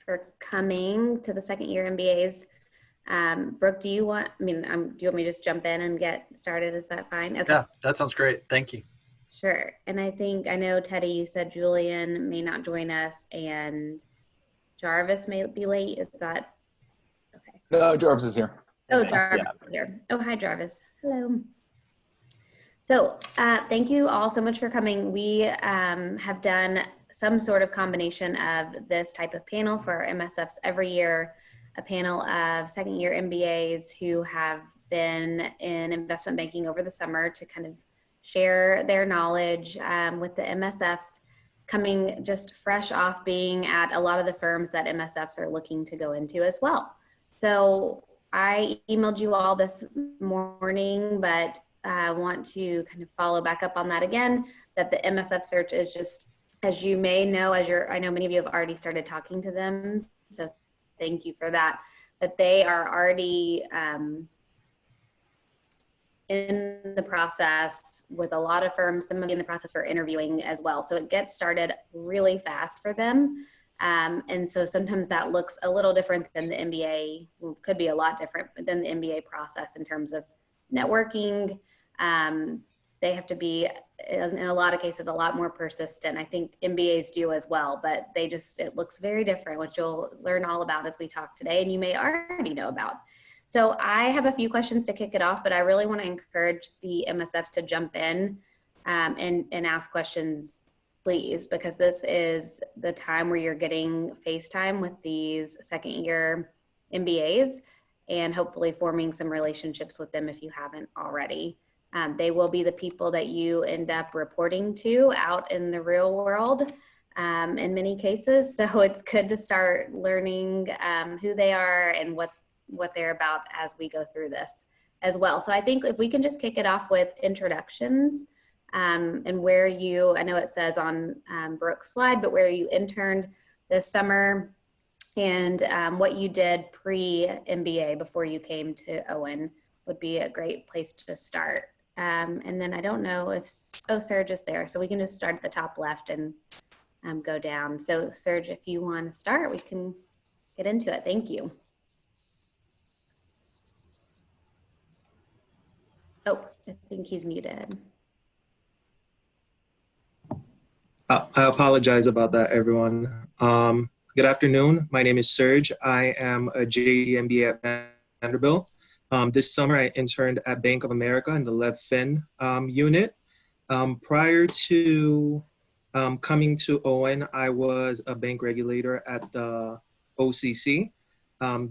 for coming to the second year MBAs. Brooke, do you want me to just jump in and get started? Is that fine? Okay. Yeah, that sounds great. Thank you. Sure. And I know, Teddy, you said Julian may not join us and Jarvis may be late. Is that okay? No, Jarvis is here. Oh, Jarvis is here. Oh, hi, Jarvis. Hello. So thank you all so much for coming. We have done some sort of combination of this type of panel for MSFs every year, a panel of second year MBAs who have been in investment banking over the summer to kind of share their knowledge with the MSFs coming just fresh off being at a lot of the firms that MSFs are looking to go into as well. So I emailed you all this morning, but I want to kind of follow back up on that again, that the MSF search is just, as you may know, I know many of you have already started talking to them, so thank you for that, that they are already in the process with a lot of firms, some of you in the process for interviewing as well. So it gets started really fast for them. And so sometimes that looks a little different than the MBA, could be a lot different than the MBA process in terms of networking. They have to be, in a lot of cases, a lot more persistent. I think MBAs do as well, but it looks very different, which you'll learn all about as we talk today, and you may already know about. So I have a few questions to kick it off, but I really want to encourage the MSFs to jump in and ask questions, please, because this is the time where you're getting FaceTime with these second year MBAs and hopefully forming some relationships with them if you haven't already. They will be the people that you end up reporting to out in the real world in many cases. So it's good to start learning who they are and what they're about as we go through this as well. So I think if we can just kick it off with introductions and where you, I know it says on Brooke's slide, but where you interned this summer and what you did pre-MBA before you came to Owen would be a great place to start. And then I don't know if, Serge is there, so we can just start at the top left and go down. So Serge, if you want to start, we can get into it. Thank you. Oh, I think he's muted. I apologize about that, everyone. Good afternoon. My name is Serge. I am a JD MBA at Vanderbilt. This summer, I interned at Bank of America in the LevFin unit. Prior to coming to Owen, I was a bank regulator at the OCC.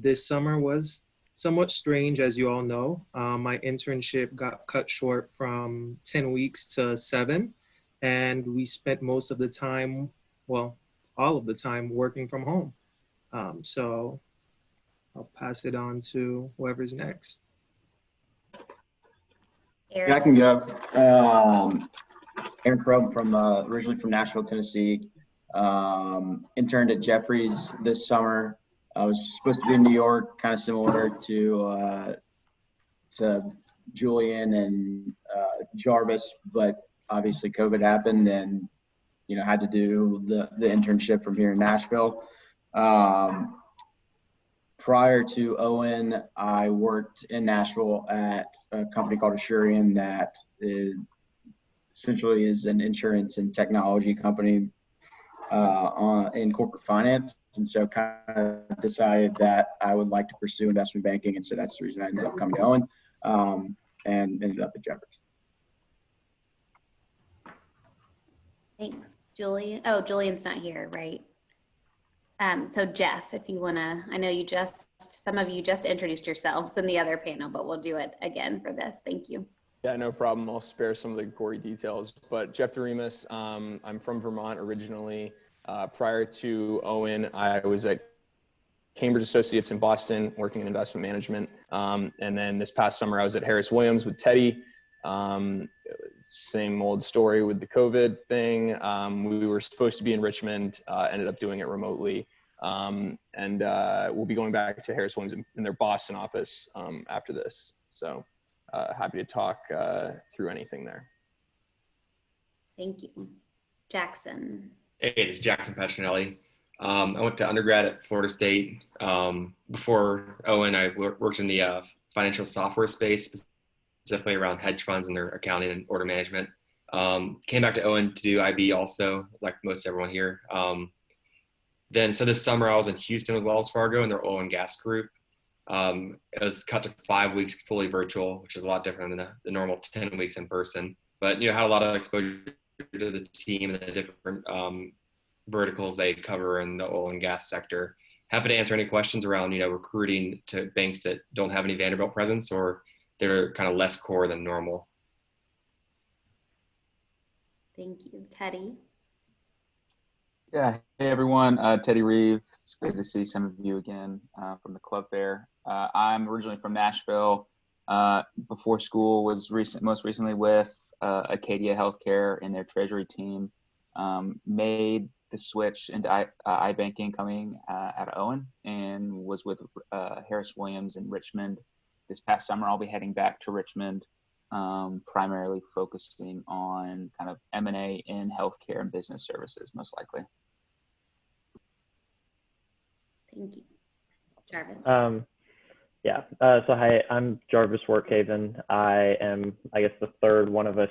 This summer was somewhat strange, as you all know. My internship got cut short from 10 weeks to 7, and we spent most of the time, well, all of the time working from home. So I'll pass it on to whoever's next. Eric. Yeah, I can go. Aaron Crum originally from Nashville, Tennessee. Interned at Jefferies this summer. I was supposed to be in New York, kind of similar to Julian and Jarvis, but obviously COVID happened and, had to do the internship from here in Nashville. Prior to Owen, I worked in Nashville at a company called Assurian that essentially is an insurance and technology company in corporate finance. And so kind of decided that I would like to pursue investment banking. And so that's the reason I ended up coming to Owen and ended up at Jefferies. Thanks. Julian. Oh, Julian's not here, right? So Jeff, if you want to, I know some of you just introduced yourselves in the other panel, but we'll do it again for this. Thank you. Yeah, no problem. I'll spare some of the gory details, but Jeff DeRemus, I'm from Vermont originally. Prior to Owen, I was at Cambridge Associates in Boston, working in investment management. And then this past summer, I was at Harris Williams with Teddy. Same old story with the COVID thing. We were supposed to be in Richmond, ended up doing it remotely. And we'll be going back to Harris Williams in their Boston office after this. So happy to talk through anything there. Thank you. Jackson. Hey, it's Jackson Petronelli. I went to undergrad at Florida State. Before Owen, I worked in the financial software space, specifically around hedge funds and their accounting and order management. Came back to Owen to do IB also, like most everyone here. So this summer I was in Houston with Wells Fargo and their oil and gas group. It was cut to 5 weeks fully virtual, which is a lot different than the normal 10 weeks in person. But had a lot of exposure to the team and the different verticals they cover in the oil and gas sector. Happy to answer any questions around recruiting to banks that don't have any Vanderbilt presence or they're kind of less core than normal. Thank you. Teddy? Yeah, hey everyone, Teddy Reeve. It's good to see some of you again from the club there. I'm originally from Nashville. Before school was most recently with Acadia Healthcare and their treasury team. Made the switch into iBanking coming out of Owen and was with Harris Williams in Richmond. This past summer, I'll be heading back to Richmond, primarily focusing on kind of M&A in healthcare and business services, most likely. Thank you. Jarvis? So hi, I'm Jarvis Workhaven. I am, I guess, the third one of us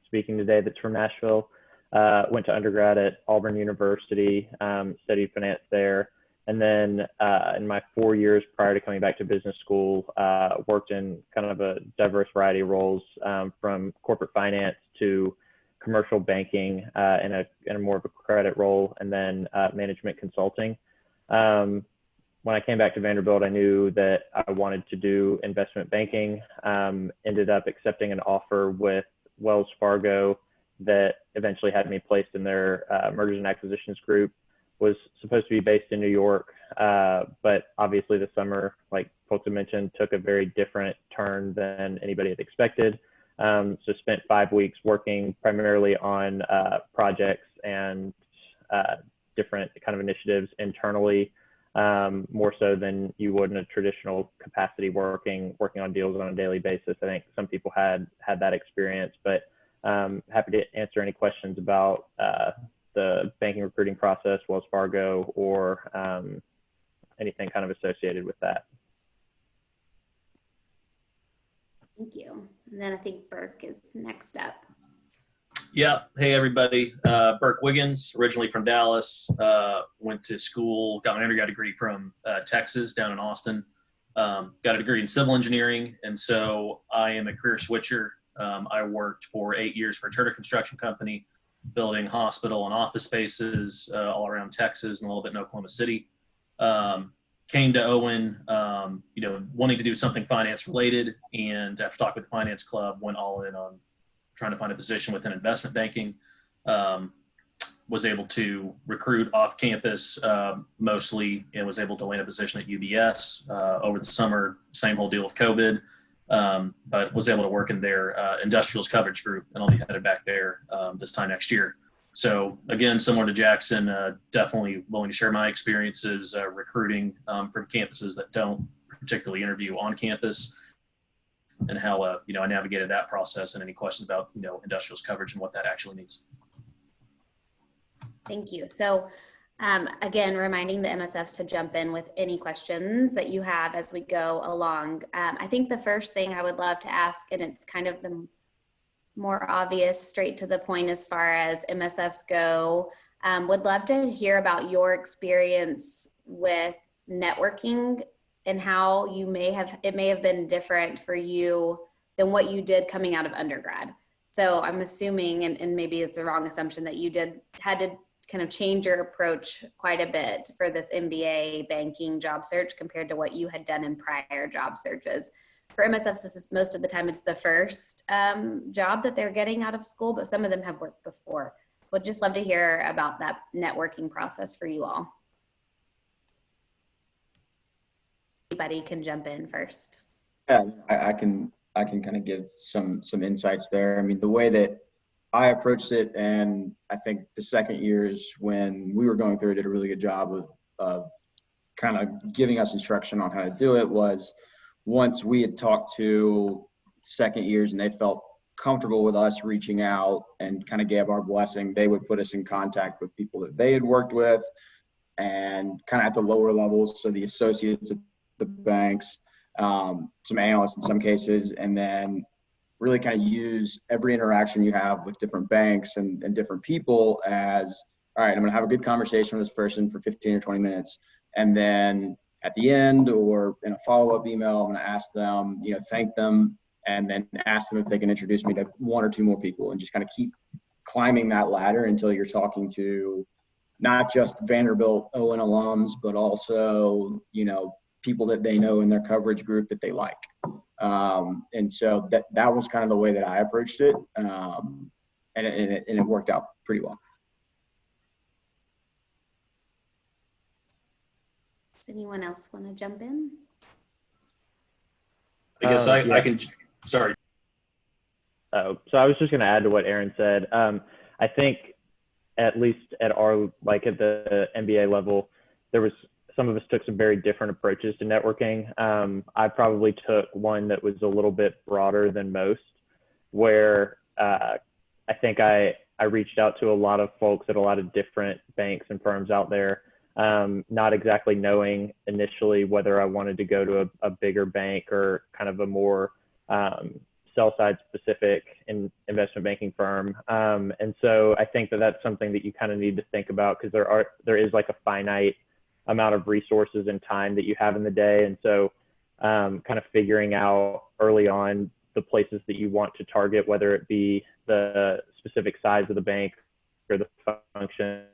speaking today that's from Nashville. Went to undergrad at Auburn University, studied finance there. And then in my 4 years prior to coming back to business school, worked in kind of a diverse variety of roles, from corporate finance to commercial banking in a more of a credit role, and then management consulting. When I came back to Vanderbilt, I knew that I wanted to do investment banking. Ended up accepting an offer with Wells Fargo that eventually had me placed in their mergers and acquisitions group. Was supposed to be based in New York, but obviously the summer, like folks have mentioned, took a very different turn than anybody had expected. So spent 5 weeks working primarily on projects and different kind of initiatives internally, more so than you would in a traditional capacity working on deals on a daily basis. I think some people had that experience, but happy to answer any questions about the banking recruiting process, Wells Fargo, or anything kind of associated with that. Thank you. And then I think Burke is next up. Yeah. Hey, everybody. Burke Wiggins, originally from Dallas. Went to school, got my undergrad degree from Texas down in Austin. Got a degree in civil engineering. And so I am a career switcher. I worked for 8 years for a Turner construction company, building hospital and office spaces all around Texas and a little bit in Oklahoma City. Came to Owen, wanting to do something finance related. And after talking with the finance club, went all in on trying to find a position within investment banking. Was able to recruit off campus mostly, and was able to land a position at UBS over the summer. Same whole deal with COVID, but was able to work in their industrials coverage group, and I'll be headed back there this time next year. So again, similar to Jackson, definitely willing to share my experiences recruiting from campuses that don't particularly interview on campus, and how I navigated that process, and any questions about industrials coverage and what that actually means. Thank you. So again, reminding the MSFs to jump in with any questions that you have as we go along. I think the first thing I would love to ask, and it's kind of the more obvious, straight to the point as far as MSFs go, would love to hear about your experience with networking and how it may have been different for you than what you did coming out of undergrad. So I'm assuming, and maybe it's a wrong assumption, that you had to kind of change your approach quite a bit for this MBA banking job search compared to what you had done in prior job searches. For MSFs, this is most of the time it's the first job that they're getting out of school, but some of them have worked before. Would just love to hear about that networking process for you all. Anybody can jump in first. Yeah, I can kind of give some insights there. I mean, the way that I approached it, and I think the second years when we were going through it did a really good job of kind of giving us instruction on how to do it, was once we had talked to second years and they felt comfortable with us reaching out and kind of gave our blessing, they would put us in contact with people that they had worked with and kind of at the lower levels, so the associates of the banks, some analysts in some cases, and then really kind of use every interaction you have with different banks and different people as, all right, I'm going to have a good conversation with this person for 15 or 20 minutes. And then at the end or in a follow-up email, I'm going to ask them, thank them, and then ask them if they can introduce me to one or two more people, and just kind of keep climbing that ladder until you're talking to not just Vanderbilt Owen alums, but also, people that they know in their coverage group that they like. And so that was kind of the way that I approached it. And it worked out pretty well. Does anyone else want to jump in? I guess I can, sorry. So I was just going to add to what Aaron said. I think at least at our, like at the MBA level, some of us took some very different approaches to networking. I probably took one that was a little bit broader than most, where I think I reached out to a lot of folks at a lot of different banks and firms out there, not exactly knowing initially whether I wanted to go to a bigger bank or kind of a more sell side specific investment banking firm. And so I think that's something that you kind of need to think about, because there is like a finite amount of resources and time that you have in the day. And so kind of figuring out early on the places that you want to target, whether it be the specific size of the bank or the function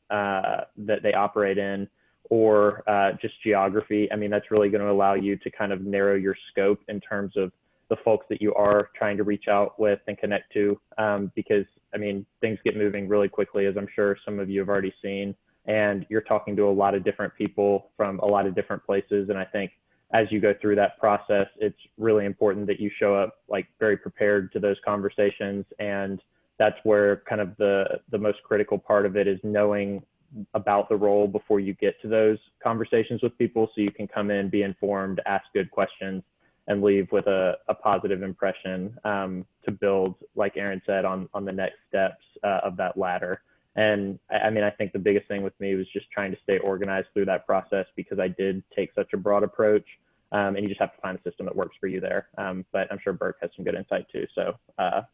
that they operate in, or just geography. I mean, that's really going to allow you to kind of narrow your scope in terms of the folks that you are trying to reach out with and connect to, because I mean, things get moving really quickly, as I'm sure some of you have already seen, and you're talking to a lot of different people from a lot of different places. And I think as you go through that process, it's really important that you show up like very prepared to those conversations. And that's where kind of the most critical part of it is knowing about the role before you get to those conversations with people, so you can come in, be informed, ask good questions, and leave with a positive impression to build, like Aaron said, on the next steps of that ladder. And I mean, I think the biggest thing with me was just trying to stay organized through that process, because I did take such a broad approach, and you just have to find a system that works for you there. But I'm sure Burke has some good insight too. So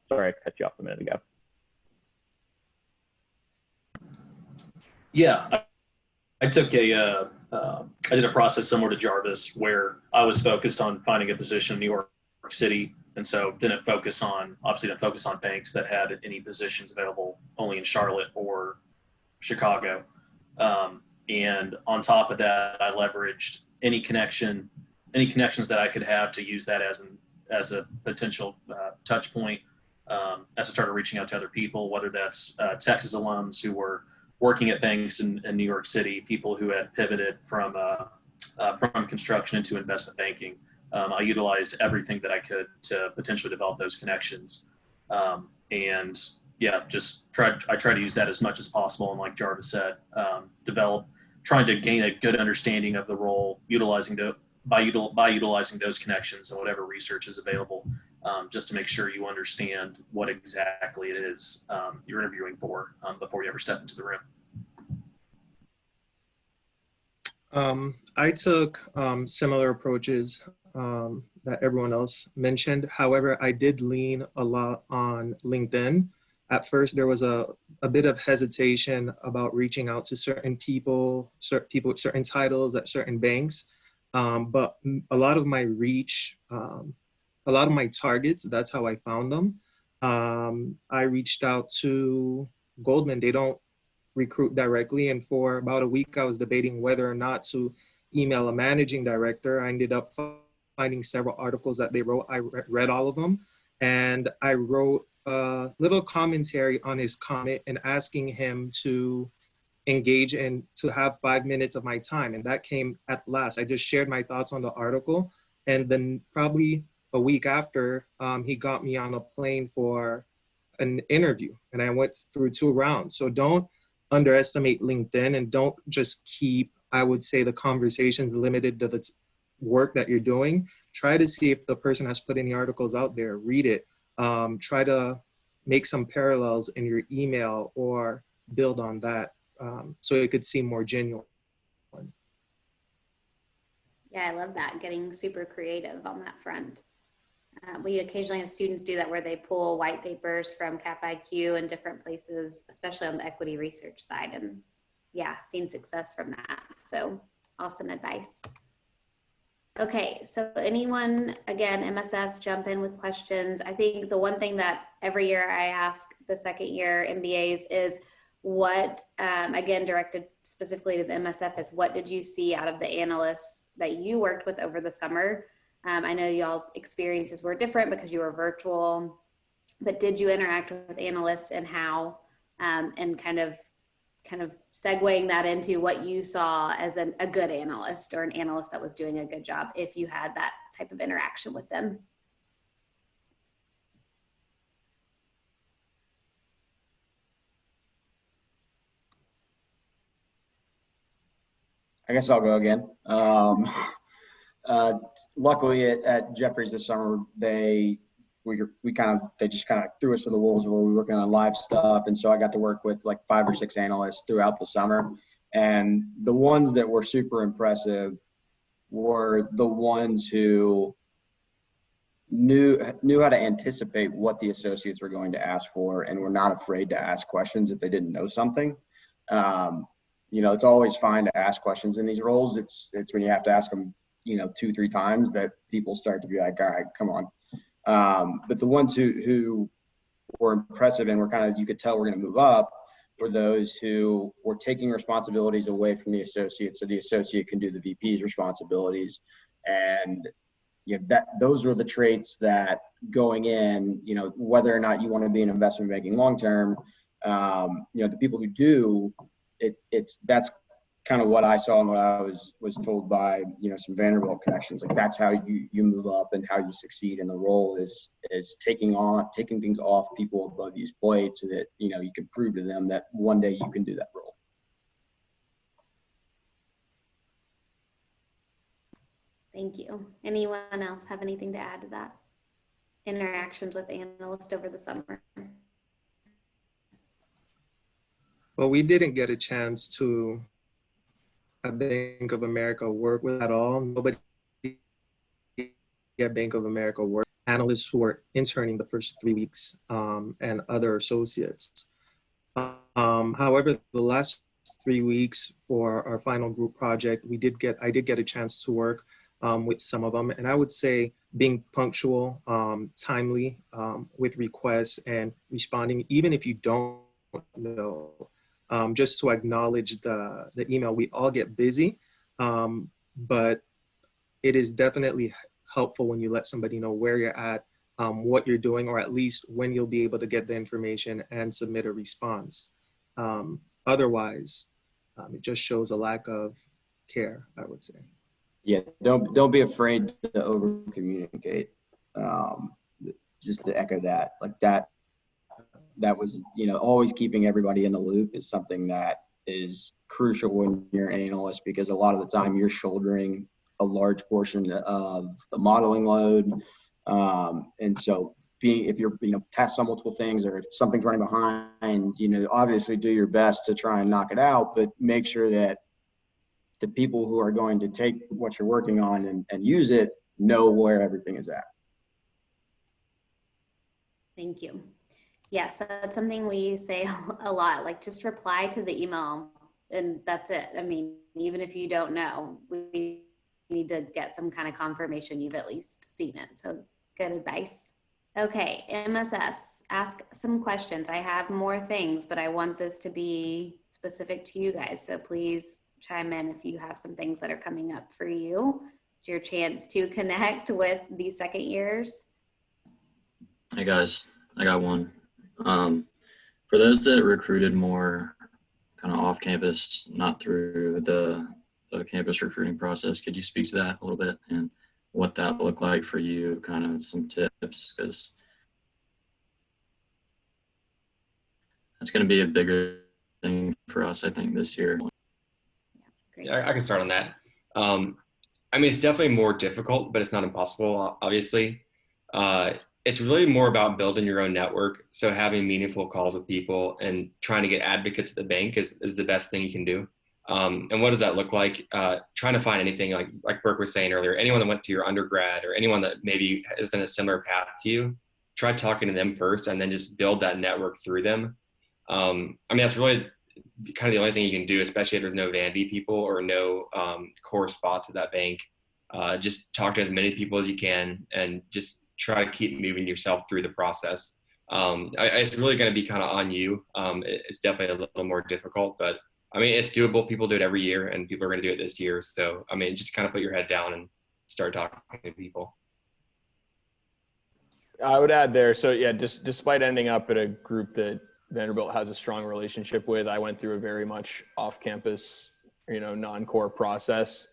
sorry, I cut you off a minute ago. Yeah, I took I did a process similar to Jarvis, where I was focused on finding a position in New York City. And so didn't focus on banks that had any positions available only in Charlotte or Chicago. And on top of that, I leveraged any connections that I could have to use that as a potential touch point as I started reaching out to other people, whether that's Texas alums who were working at banks in New York City, people who had pivoted from construction into investment banking. I utilized everything that I could to potentially develop those connections. And yeah, I try to use that as much as possible. And like Jarvis said, trying to gain a good understanding of the role, by utilizing those connections and whatever research is available, just to make sure you understand what exactly it is you're interviewing for before you ever step into the room. I took similar approaches that everyone else mentioned. However, I did lean a lot on LinkedIn. At first, there was a bit of hesitation about reaching out to certain people with certain titles at certain banks. But a lot of my reach, a lot of my targets, that's how I found them. I reached out to Goldman. They don't recruit directly. And for about a week, I was debating whether or not to email a managing director. I ended up finding several articles that they wrote. I read all of them. And I wrote a little commentary on his comment and asking him to engage and to have 5 minutes of my time. And that came at last. I just shared my thoughts on the article. And then probably a week after, he got me on a plane for an interview. And I went through 2 rounds. So don't underestimate LinkedIn, and don't just keep, I would say, the conversations limited to the work that you're doing. Try to see if the person has put any articles out there, read it. Try to make some parallels in your email or build on that. so it could seem more genuine. Yeah, I love that, getting super creative on that front. We occasionally have students do that where they pull white papers from Cap IQ and different places, especially on the equity research side. And yeah, seen success from that. So awesome advice. Okay, so anyone, again, MSFs, jump in with questions. I think the one thing that every year I ask the second year MBAs is what, again, directed specifically to the MSF, is what did you see out of the analysts that you worked with over the summer? I know y'all's experiences were different because you were virtual, but did you interact with analysts, and how, and kind of segueing that into what you saw as a good analyst, or an analyst that was doing a good job, if you had that type of interaction with them. I guess I'll go again. Luckily at Jeffries this summer, they just kind of threw us to the wolves where we were working on live stuff. And so I got to work with like 5 or 6 analysts throughout the summer. And the ones that were super impressive were the ones who knew how to anticipate what the associates were going to ask for, and were not afraid to ask questions if they didn't know something. It's always fine to ask questions in these roles. It's when you have to ask them, 2-3 times that people start to be like, all right, come on. But the ones who were impressive and were kind of, you could tell we're going to move up, were those who were taking responsibilities away from the associate, so the associate can do the VP's responsibilities. And those were the traits that going in, whether or not you want to be in investment banking long term, the people who do, that's kind of what I saw and what I was told by some Vanderbilt connections. Like, that's how you move up and how you succeed in the role is taking things off people above you's plate, so that you can prove to them that one day you can do that role. Thank you. Anyone else have anything to add to that? Interactions with analysts over the summer. Well, we didn't get a chance to at Bank of America work with at all. Nobody at Bank of America worked. Analysts who were interning the first 3 weeks, and other associates. However, the last 3 weeks for our final group project, I did get a chance to work with some of them. And I would say being punctual, timely with requests, and responding, even if you don't know, just to acknowledge the email. We all get busy, but it is definitely helpful when you let somebody know where you're at, what you're doing, or at least when you'll be able to get the information and submit a response. Otherwise, it just shows a lack of care, I would say. Yeah, don't be afraid to over communicate. Just to echo that, like that was, always keeping everybody in the loop is something that is crucial when you're an analyst, because a lot of the time you're shouldering a large portion of the modeling load. And so if you're, tasks on multiple things, or if something's running behind, obviously do your best to try and knock it out, but make sure that the people who are going to take what you're working on and use it know where everything is at. Thank you. Yes, that's something we say a lot, like just reply to the email and that's it. I mean, even if you don't know, we need to get some kind of confirmation you've at least seen it. So good advice. Okay, MSFs, ask some questions. I have more things, but I want this to be specific to you guys. So please chime in if you have some things that are coming up for you. It's your chance to connect with the second years. Hey guys, I got one. For those that recruited more kind of off campus, not through the campus recruiting process, could you speak to that a little bit and what that looked like for you, kind of some tips, because that's going to be a bigger thing for us, I think, this year. Yeah, I can start on that. I mean, it's definitely more difficult, but it's not impossible, obviously. it's really more about building your own network. So having meaningful calls with people and trying to get advocates at the bank is the best thing you can do. And what does that look like? Trying to find anything like Burke was saying earlier, anyone that went to your undergrad or anyone that maybe is in a similar path to you, try talking to them first and then just build that network through them. I mean, that's really kind of the only thing you can do, especially if there's no vanity people or no core spots at that bank. Just talk to as many people as you can and just try to keep moving yourself through the process. It's really going to be kind of on you. It's definitely a little more difficult, but I mean, it's doable. People do it every year and people are going to do it this year. So, I mean, just kind of put your head down and start talking to people. I would add there. So yeah, just despite ending up at a group that Vanderbilt has a strong relationship with, I went through a very much off-campus, non-core process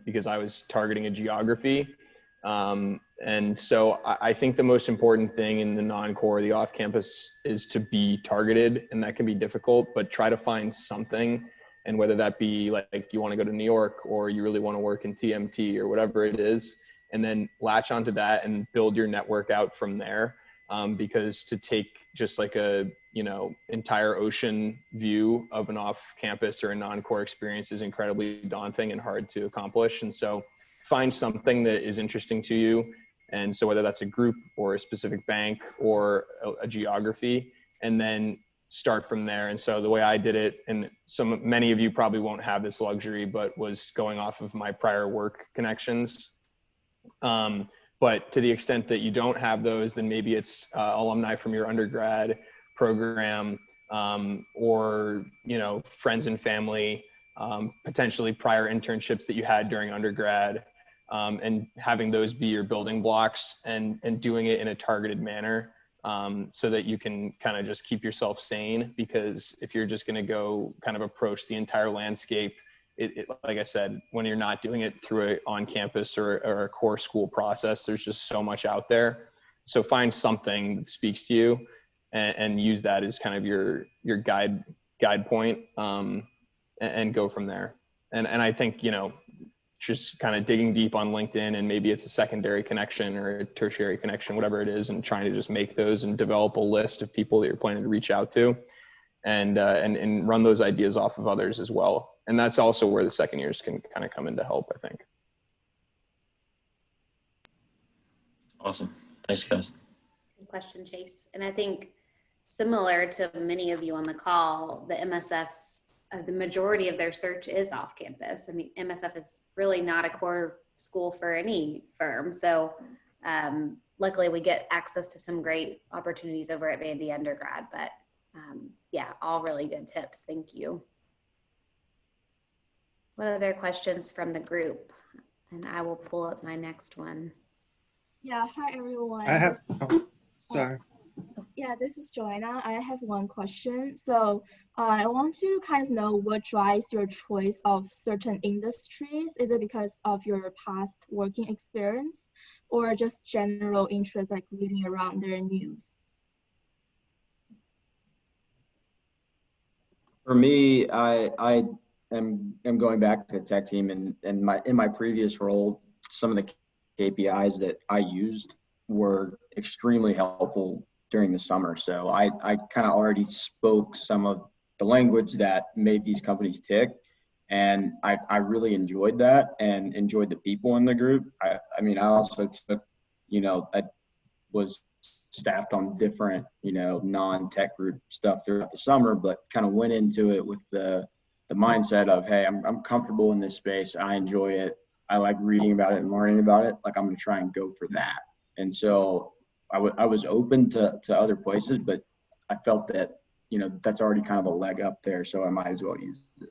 because I was targeting a geography. And so I think the most important thing in the non-core, the off-campus, is to be targeted, and that can be difficult, but try to find something. And whether that be like you want to go to New York or you really want to work in TMT or whatever it is, and then latch onto that and build your network out from there. Because to take just like a, entire ocean view of an off-campus or a non-core experience is incredibly daunting and hard to accomplish. And so find something that is interesting to you. And so whether that's a group or a specific bank or a geography, and then start from there. And so the way I did it, and many of you probably won't have this luxury, but was going off of my prior work connections. But to the extent that you don't have those, then maybe it's alumni from your undergrad program, or, friends and family, potentially prior internships that you had during undergrad, and having those be your building blocks and doing it in a targeted manner, so that you can kind of just keep yourself sane. Because if you're just going to go kind of approach the entire landscape, it, like I said, when you're not doing it through an on-campus or a core school process, there's just so much out there. So find something that speaks to you and use that as kind of your guide point, and go from there. And I think, just kind of digging deep on LinkedIn, and maybe it's a secondary connection or a tertiary connection, whatever it is, and trying to just make those and develop a list of people that you're planning to reach out to, and run those ideas off of others as well. And that's also where the second years can kind of come into help, I think. Awesome. Thanks, guys. Good question, Chase. And I think similar to many of you on the call, the MSFs, the majority of their search is off campus. I mean, MSF is really not a core school for any firm. So luckily we get access to some great opportunities over at Vandy undergrad, but yeah, all really good tips. Thank you. What other questions from the group? And I will pull up my next one. Yeah, hi everyone. I have, sorry. Yeah, this is Joanna. I have one question. So I want to kind of know what drives your choice of certain industries. Is it because of your past working experience or just general interest, like reading around their news? For me, I am going back to the tech team, and in my previous role, some of the KPIs that I used were extremely helpful during the summer. So I kind of already spoke some of the language that made these companies tick. And I really enjoyed that and enjoyed the people in the group. I mean, I also took, I was staffed on different, non-tech group stuff throughout the summer, but kind of went into it with the mindset of, hey, I'm comfortable in this space. I enjoy it. I like reading about it and learning about it. Like, I'm going to try and go for that. And so I was open to other places, but I felt that, that's already kind of a leg up there. So I might as well use it.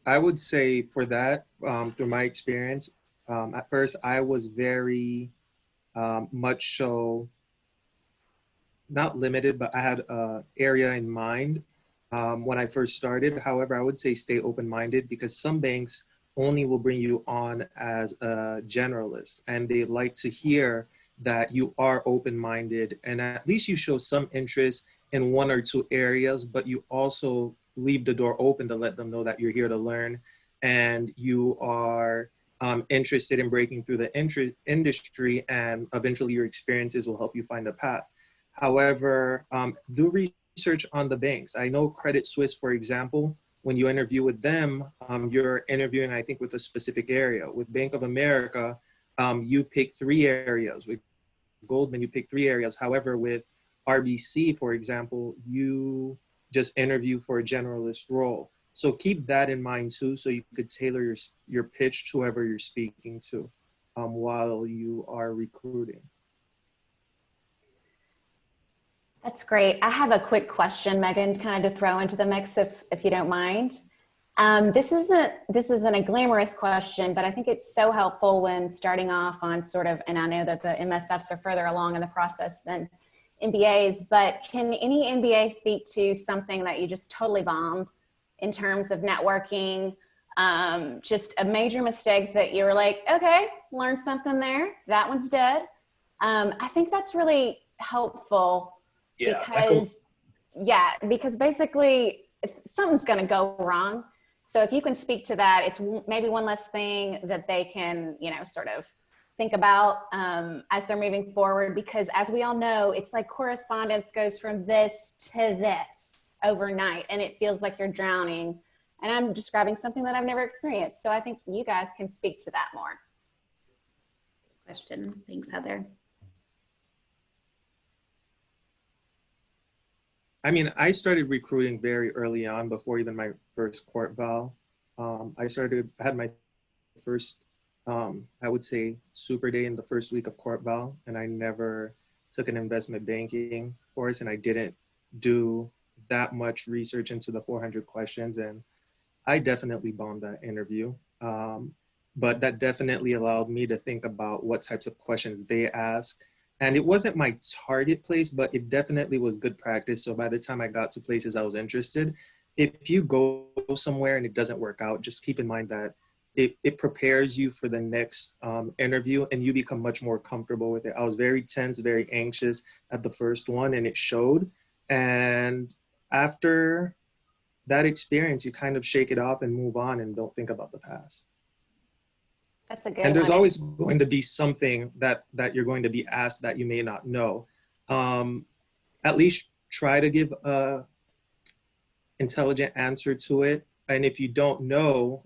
I would say for that, through my experience, at first I was very much so not limited, but I had an area in mind when I first started. However, I would say stay open-minded, because some banks only will bring you on as a generalist, and they like to hear that you are open-minded and at least you show some interest in one or two areas, but you also leave the door open to let them know that you're here to learn and you are interested in breaking through the industry, and eventually your experiences will help you find a path. However, do research on the banks. I know Credit Suisse, for example, when you interview with them, you're interviewing, I think, with a specific area. With Bank of America, you pick 3 areas. With Goldman, you pick 3 areas. However, with RBC, for example, you just interview for a generalist role. So keep that in mind too, so you could tailor your pitch to whoever you're speaking to while you are recruiting. That's great. I have a quick question, Megan, kind of to throw into the mix if you don't mind. This isn't a glamorous question, but I think it's so helpful when starting off on sort of, and I know that the MSFs are further along in the process than MBAs, but can any MBA speak to something that you just totally bombed in terms of networking, just a major mistake that you were like, okay, learned something there, that one's dead. I think that's really helpful because basically something's going to go wrong. So if you can speak to that, it's maybe one less thing that they can, sort of think about as they're moving forward, because as we all know, it's like correspondence goes from this to this overnight, and it feels like you're drowning. And I'm describing something that I've never experienced. So I think you guys can speak to that more. Question. Thanks, Heather. I mean, I started recruiting very early on, before even my first court val. I had my first, I would say, super day in the first week of court val, and I never took an investment banking course, and I didn't do that much research into the 400 questions, and I definitely bombed that interview. But that definitely allowed me to think about what types of questions they ask. And it wasn't my target place, but it definitely was good practice. So by the time I got to places I was interested, if you go somewhere and it doesn't work out, just keep in mind that it prepares you for the next interview, and you become much more comfortable with it. I was very tense, very anxious at the first one, and it showed. And after that experience, you kind of shake it off and move on and don't think about the past. That's a good And there's one. always going to be something that you're going to be asked that you may not know. At least try to give a intelligent answer to it. And if you don't know,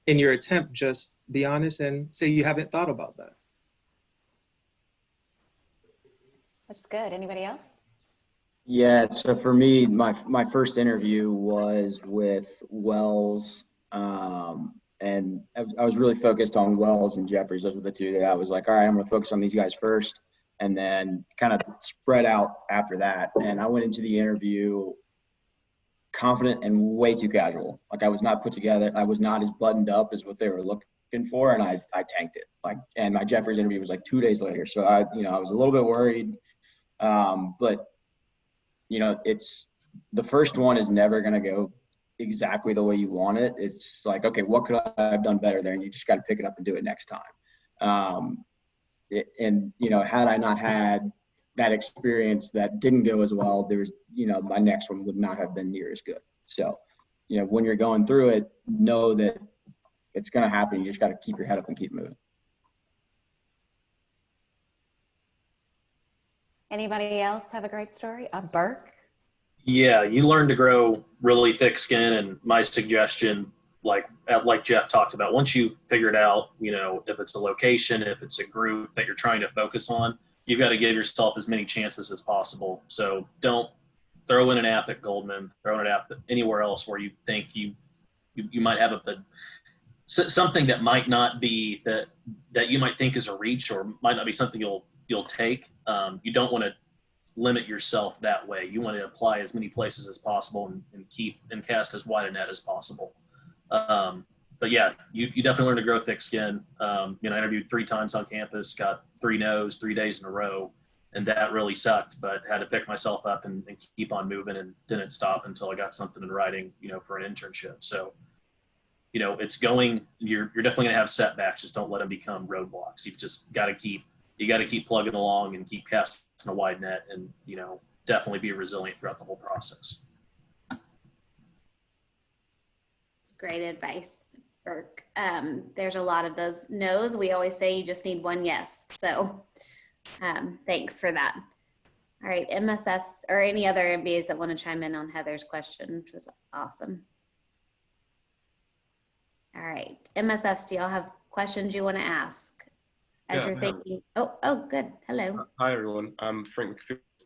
in your attempt, just be honest and say you haven't thought about that. That's good. Anybody else? Yeah, so for me, my first interview was with Wells, and I was really focused on Wells and Jeffries. Those were the 2 that I was like, all right, I'm going to focus on these guys first, and then kind of spread out after that. And I went into the interview confident and way too casual. Like, I was not put together. I was not as buttoned up as what they were looking for, and I tanked it. And my Jeffries interview was like 2 days later. So I was a little bit worried, but it's the first one is never going to go exactly the way you want it. It's like, okay, what could I have done better there? And you just got to pick it up and do it next time. Had I not had that experience that didn't go as well, there's, my next one would not have been near as good. So, when you're going through it, know that it's going to happen. You just got to keep your head up and keep moving. Anybody else have a great story? Burke? Yeah, you learn to grow really thick skin, and my suggestion, like Jeff talked about, once you figure it out, if it's a location, if it's a group that you're trying to focus on, you've got to give yourself as many chances as possible. So don't throw in an app at Goldman, throw in an app anywhere else where you think you might have something that might not be that you might think is a reach, or might not be something you'll take. You don't want to limit yourself that way. You want to apply as many places as possible and cast as wide a net as possible. But yeah, you definitely learn to grow thick skin. I interviewed 3 times on campus, got 3 no's 3 days in a row, and that really sucked, but had to pick myself up and keep on moving, and didn't stop until I got something in writing, for an internship. So, you're definitely going to have setbacks. Just don't let them become roadblocks. You just got to keep plugging along and keep casting a wide net, and, definitely be resilient throughout the whole process. Great advice, Burke. There's a lot of those no's. We always say you just need one yes. So thanks for that. All right, MSFs or any other MBAs that want to chime in on Heather's question, which was awesome. All right, MSFs, do y'all have questions you want to ask as you're thinking? Oh, good. Hello. Hi, everyone. I'm Frank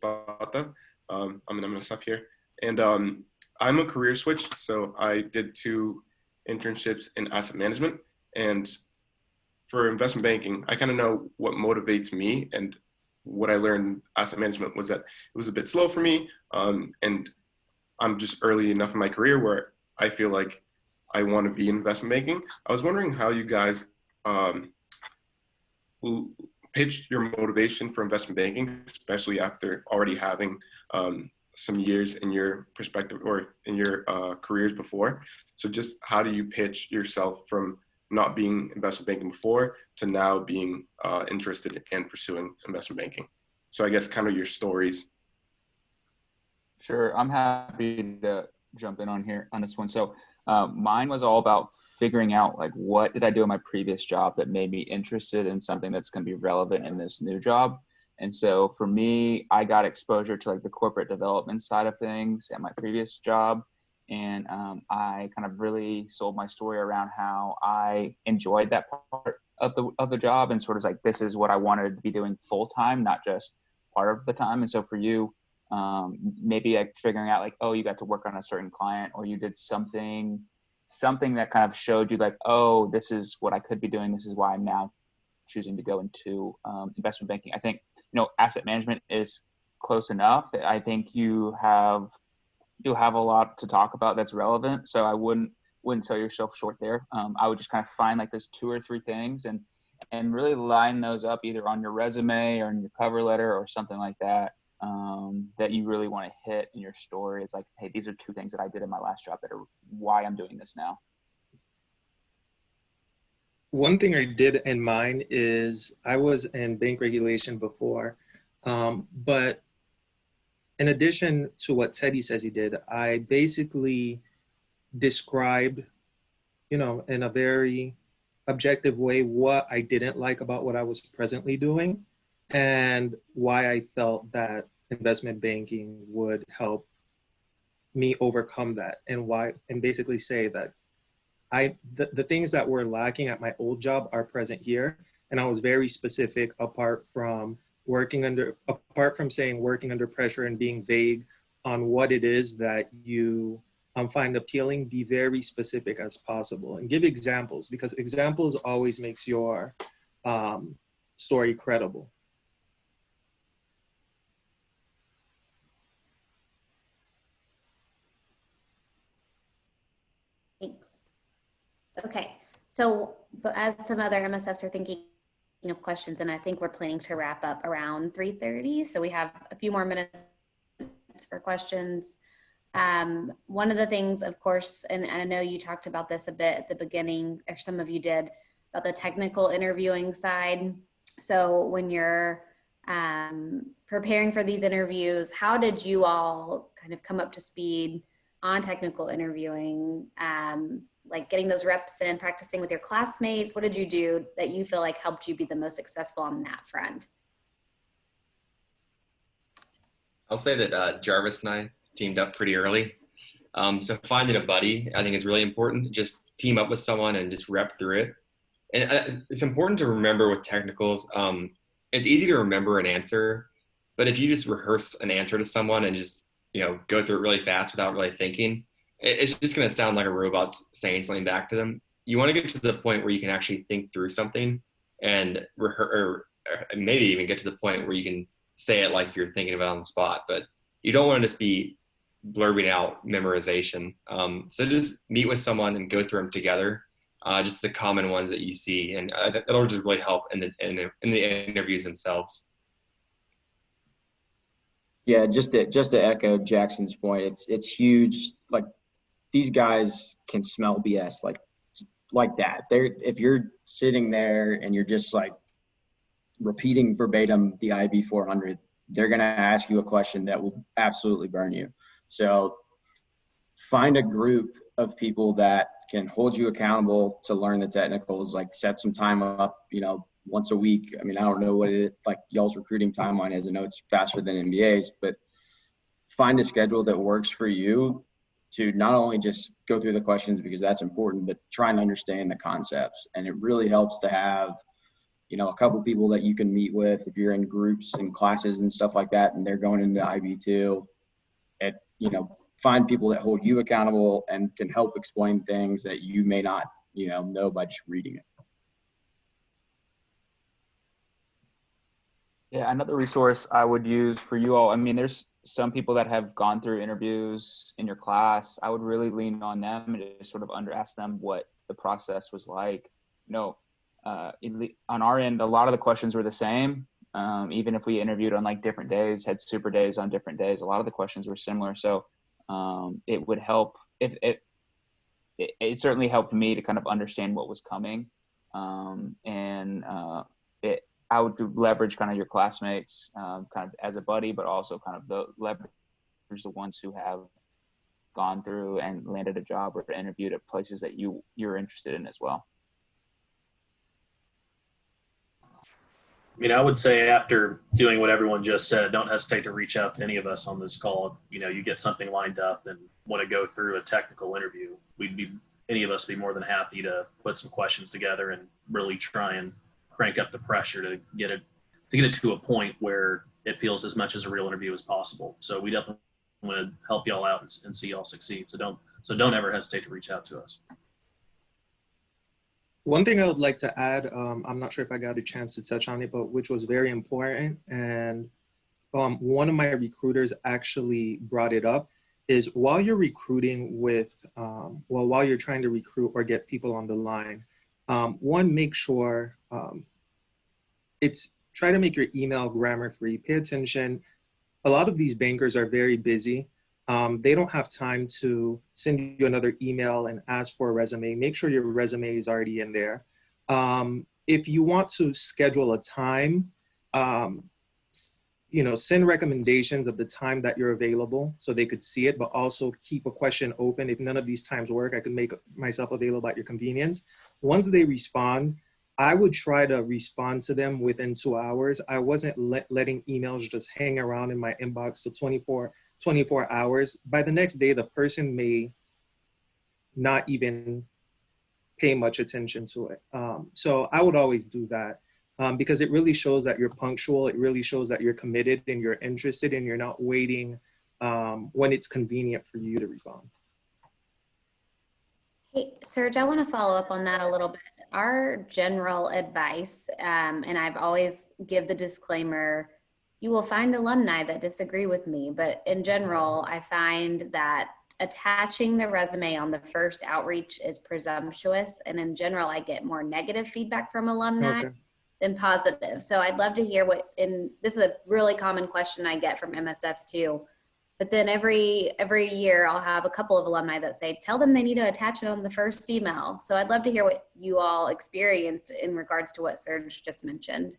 Spata. I'm an MSF here. And I'm a career switch. So I did 2 internships in asset management. And for investment banking, I kind of know what motivates me. And what I learned in asset management was that it was a bit slow for me. And I'm just early enough in my career where I feel like I want to be in investment banking. I was wondering how you guys pitched your motivation for investment banking, especially after already having some years in your perspective or in your careers before. So just how do you pitch yourself from not being investment banking before to now being interested in pursuing investment banking? So I guess kind of your stories. Sure, I'm happy to jump in on this one. So mine was all about figuring out like what did I do in my previous job that made me interested in something that's going to be relevant in this new job. And so for me, I got exposure to like the corporate development side of things at my previous job. And I kind of really sold my story around how I enjoyed that part of the job and sort of like, this is what I wanted to be doing full time, not just part of the time. And so for you, maybe like figuring out like, oh, you got to work on a certain client, or you did something that kind of showed you like, oh, this is what I could be doing. This is why I'm now choosing to go into investment banking. I think, asset management is close enough. I think you'll have a lot to talk about that's relevant. So I wouldn't sell yourself short there. I would just kind of find like those 2 or 3 things and really line those up either on your resume or in your cover letter or something like that, that you really want to hit in your story. Is like, hey, these are 2 things that I did in my last job that are why I'm doing this now. One thing I did in mine is I was in bank regulation before, but in addition to what Teddy says he did, I basically described, in a very objective way what I didn't like about what I was presently doing and why I felt that investment banking would help me overcome that, and basically say that the things that were lacking at my old job are present here. And I was very specific apart from saying working under pressure and being vague on what it is that you find appealing. Be very specific as possible and give examples, because examples always makes your story credible. Thanks. Okay, so but as some other MSFs are thinking of questions, and I think we're planning to wrap up around 3:30, so we have a few more minutes for questions. One of the things, of course, and I know you talked about this a bit at the beginning, or some of you did, about the technical interviewing side. So when you're preparing for these interviews, how did you all kind of come up to speed on technical interviewing? Like getting those reps in, practicing with your classmates? What did you do that you feel like helped you be the most successful on that front? I'll say that Jarvis and I teamed up pretty early. So finding a buddy, I think, is really important. Just team up with someone and just rep through it. And it's important to remember with technicals, it's easy to remember an answer, but if you just rehearse an answer to someone and just, go through it really fast without really thinking, it's just going to sound like a robot saying something back to them. You want to get to the point where you can actually think through something and or maybe even get to the point where you can say it like you're thinking about it on the spot, but you don't want to just be blurbing out memorization. So just meet with someone and go through them together, just the common ones that you see, and that'll just really help in the interviews themselves. Yeah, just to echo Jackson's point, it's huge. Like, these guys can smell BS like that. If you're sitting there and you're just like repeating verbatim the IB 400, they're gonna ask you a question that will absolutely burn you. So find a group of people that can hold you accountable to learn the technicals, like set some time up, once a week. I mean, I don't know what like y'all's recruiting timeline is. I know it's faster than MBAs, but find a schedule that works for you to not only just go through the questions because that's important, but try and understand the concepts. And it really helps to have, a couple people that you can meet with if you're in groups and classes and stuff like that, and they're going into IB2. Find people that hold you accountable and can help explain things that you may not, know by just reading it. Yeah, another resource I would use for you all, I mean, there's some people that have gone through interviews in your class. I would really lean on them and sort of ask them what the process was like. On our end, a lot of the questions were the same. Even if we interviewed on like different days, had super days on different days, a lot of the questions were similar. So it would help if it certainly helped me to kind of understand what was coming. I would leverage kind of your classmates kind of as a buddy, but also kind of leverage the ones who have gone through and landed a job or interviewed at places that you're interested in as well. I mean, I would say after doing what everyone just said, don't hesitate to reach out to any of us on this call. You get something lined up and want to go through a technical interview. Any of us be more than happy to put some questions together and really try and crank up the pressure to get it to a point where it feels as much as a real interview as possible. So we definitely want to help y'all out and see y'all succeed. So don't ever hesitate to reach out to us. One thing I would like to add, I'm not sure if I got a chance to touch on it, but which was very important, and one of my recruiters actually brought it up, is while you're recruiting while you're trying to recruit or get people on the line, make sure try to make your email grammar free. Pay attention. A lot of these bankers are very busy. They don't have time to send you another email and ask for a resume. Make sure your resume is already in there. If you want to schedule a time, send recommendations of the time that you're available so they could see it, but also keep a question open. If none of these times work, I can make myself available at your convenience. Once they respond, I would try to respond to them within 2 hours. I wasn't letting emails just hang around in my inbox till 24 hours. By the next day, the person may not even pay much attention to it. So I would always do that because it really shows that you're punctual. It really shows that you're committed and you're interested and you're not waiting when it's convenient for you to respond. Hey, Serge, I want to follow up on that a little bit. Our general advice, and I've always give the disclaimer, you will find alumni that disagree with me, but in general, I find that attaching the resume on the first outreach is presumptuous. And in general, I get more negative feedback from alumni than positive. So I'd love to hear this is a really common question I get from MSFs too. But then every year I'll have a couple of alumni that say, tell them they need to attach it on the first email. So I'd love to hear what you all experienced in regards to what Serge just mentioned.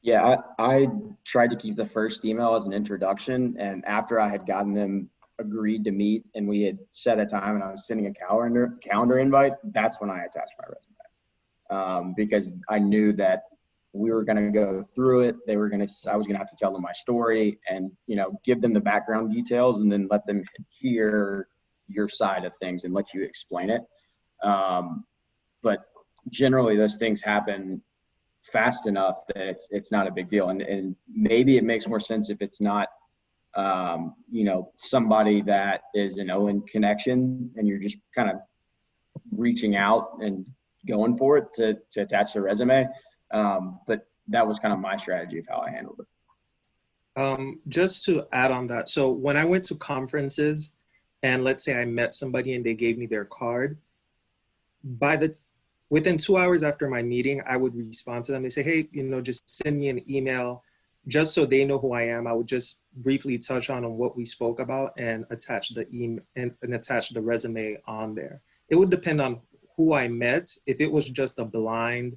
Yeah, I tried to keep the first email as an introduction. And after I had gotten them agreed to meet and we had set a time and I was sending a calendar invite, that's when I attached my resume. Because I knew that we were going to go through it. I was going to have to tell them my story and, give them the background details and then let them hear your side of things and let you explain it. But generally those things happen fast enough that it's not a big deal. And maybe it makes more sense if it's not, somebody that is an Owen connection and you're just kind of reaching out and going for it to attach the resume. But that was kind of my strategy of how I handled it. Just to add on that. So when I went to conferences and let's say I met somebody and they gave me their card, within 2 hours after my meeting, I would respond to them. They say, hey, just send me an email just so they know who I am. I would just briefly touch on what we spoke about and attach the email and attach the resume on there. It would depend on who I met. If it was just a blind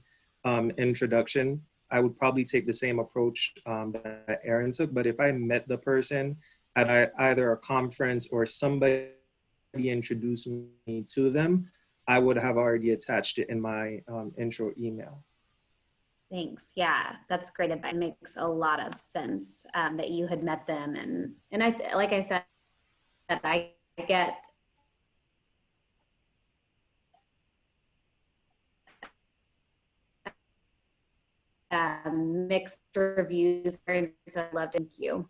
introduction, I would probably take the same approach that Aaron took. But if I met the person at either a conference or somebody introduced me to them, I would have already attached it in my intro email. Thanks. Yeah, that's great advice. It makes a lot of sense that you had met them, and like I said, I get mixed reviews, so I'd love to thank you.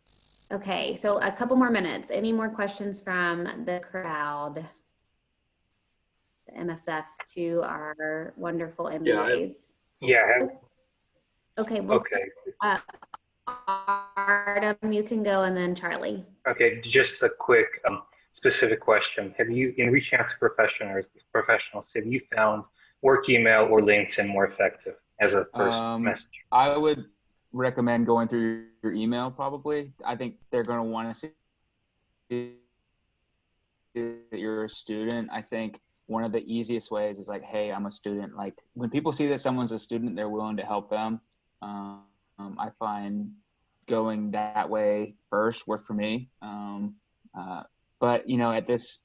Okay, so a couple more minutes. Any more questions from the crowd? The MSFs to our wonderful MBAs. Yeah. Okay. Well, Okay. Artem, you can go, and then Charlie. Okay. Just a quick specific question. Have you, in reaching out to professionals, have you found work email or LinkedIn more effective as a first message? I would recommend going through your email probably. I think they're going to want to see that you're a student. I think one of the easiest ways is like, hey, I'm a student. Like when people see that someone's a student, they're willing to help them. I find going that way first worked for me. But you know, at this,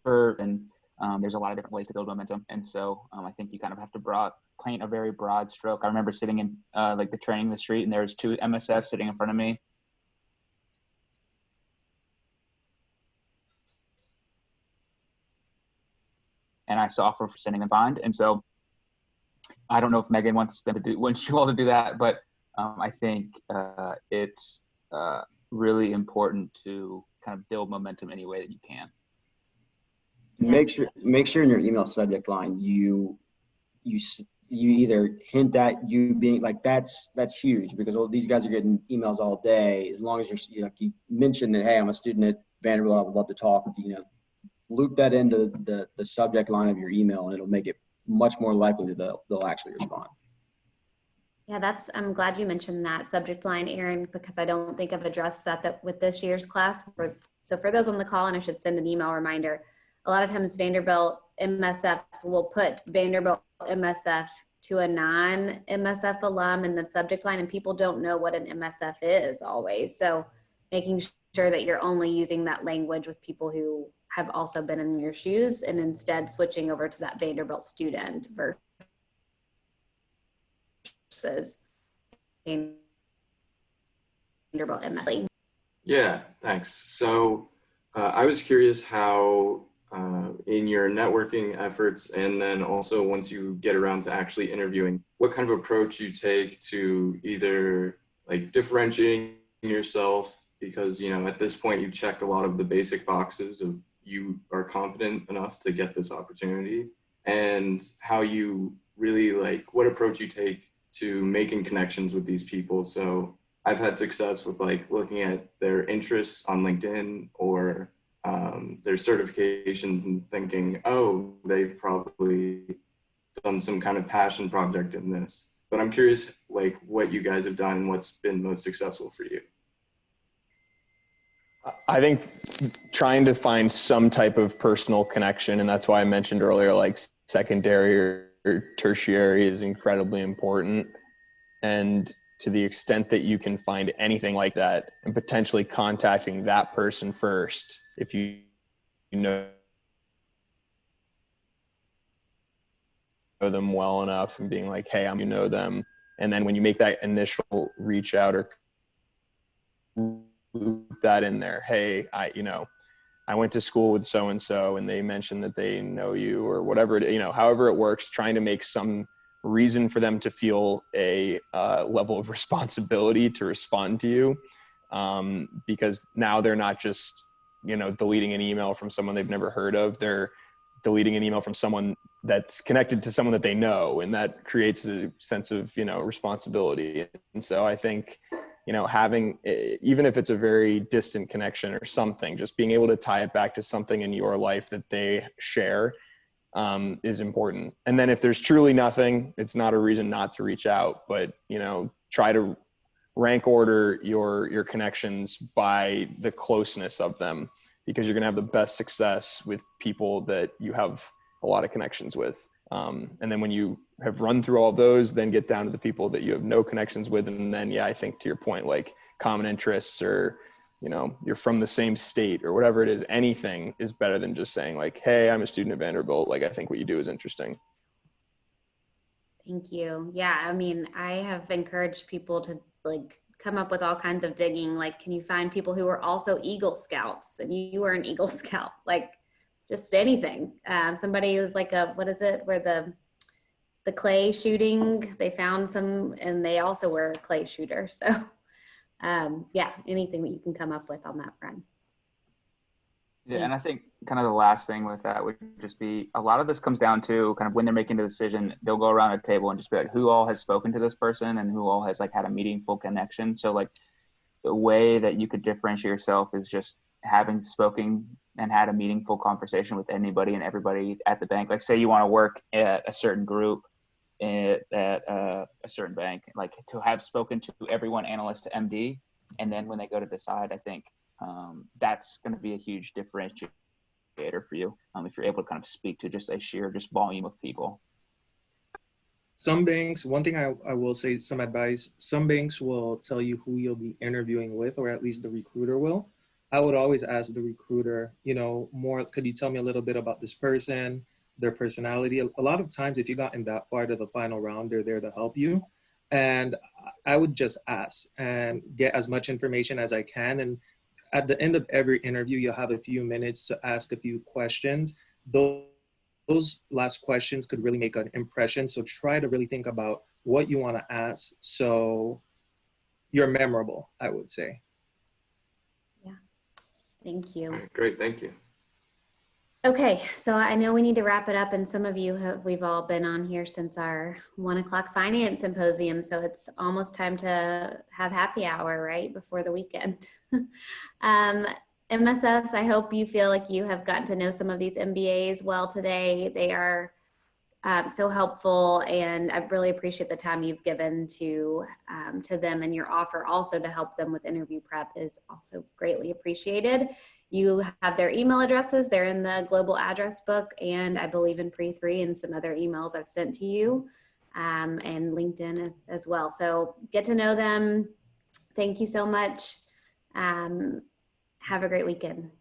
there's a lot of different ways to build momentum. And so I think you kind of have to paint a very broad stroke. I remember sitting in like the training in the street, and there was 2 MSFs sitting in front of me. And I saw for sending them behind. And so I don't know if Megan wants you all to do that, but I think it's really important to kind of build momentum any way that you can. Yes. Make sure in your email subject line you either hint at you being like that's huge, because these guys are getting emails all day. As long as you mention that, hey, I'm a student at Vanderbilt, I would love to talk. Loop that into the subject line of your email, and it'll make it much more likely that they'll actually respond. Yeah, I'm glad you mentioned that subject line, Aaron, because I don't think I've addressed that with this year's class. So for those on the call, and I should send an email reminder, a lot of times Vanderbilt MSFs will put Vanderbilt MSF to a non-MSF alum in the subject line, and people don't know what an MSF is always. So making sure that you're only using that language with people who have also been in your shoes, and instead switching over to that Vanderbilt student versus Vanderbilt MSF. Yeah, thanks. So I was curious how in your networking efforts, and then also once you get around to actually interviewing, what kind of approach you take to either like differentiating yourself, because at this point you've checked a lot of the basic boxes of you are confident enough to get this opportunity, and how you really what approach you take to making connections with these people. So I've had success with looking at their interests on LinkedIn or their certifications and thinking, oh, they've probably done some kind of passion project in this. But I'm curious what you guys have done and what's been most successful for you. I think trying to find some type of personal connection, and that's why I mentioned earlier, secondary or tertiary is incredibly important. And to the extent that you can find anything like that, and potentially contacting that person first, if you know them well enough, and being like, hey, you know them. And then when you make that initial reach out or loop that in there, hey, I went to school with so-and-so and they mentioned that they know you, or whatever, however it works, trying to make some reason for them to feel a level of responsibility to respond to you. Because now they're not just, deleting an email from someone they've never heard of. They're deleting an email from someone that's connected to someone that they know, and that creates a sense of, responsibility. And so I think, having, even if it's a very distant connection or something, just being able to tie it back to something in your life that they share is important. And then if there's truly nothing, it's not a reason not to reach out, but, try to rank order your connections by the closeness of them, because you're going to have the best success with people that you have a lot of connections with. And then when you have run through all those, then get down to the people that you have no connections with. And then, I think to your point, common interests or you know, you're from the same state or whatever it is. Anything is better than just saying like, hey, I'm a student at Vanderbilt. Like, I think what you do is interesting. Thank you. Yeah, I mean, I have encouraged people to like come up with all kinds of digging. Like, can you find people who are also Eagle Scouts and you were an Eagle Scout? Like, just anything. Somebody who's like a, what is it, where the clay shooting, they found some, and they also were a clay shooter. So yeah, anything that you can come up with on that front. Yeah, and I think kind of the last thing with that would just be a lot of this comes down to kind of when they're making the decision, they'll go around a table and just be like, who all has spoken to this person and who all has like had a meaningful connection. So like the way that you could differentiate yourself is just having spoken and had a meaningful conversation with anybody and everybody at the bank. Like say you want to work at a certain group at a certain bank, like to have spoken to everyone analyst to MD. And then when they go to decide, I think that's going to be a huge differentiator for you if you're able to kind of speak to just a sheer just volume of people. Some banks, one thing I will say, some advice, some banks will tell you who you'll be interviewing with, or at least the recruiter will. I would always ask the recruiter, you know, more, could you tell me a little bit about this person, their personality? A lot of times, if you got in that far to the final round, they're there to help you. And I would just ask and get as much information as I can. And at the end of every interview, you'll have a few minutes to ask a few questions. Those last questions could really make an impression. So try to really think about what you want to ask so you're memorable, I would say. Yeah, thank you. Great, thank you. Okay, so I know we need to wrap it up, and some of you we've all been on here since our 1 o'clock finance symposium, so it's almost time to have happy hour right before the weekend. MSFs, I hope you feel like you have gotten to know some of these MBAs well today. They are so helpful, and I really appreciate the time you've given to them, and your offer also to help them with interview prep is also greatly appreciated. You have their email addresses. They're in the global address book, and I believe in Pre3 and some other emails I've sent to you, and LinkedIn as well. So get to know them. Thank you so much. Have a great weekend.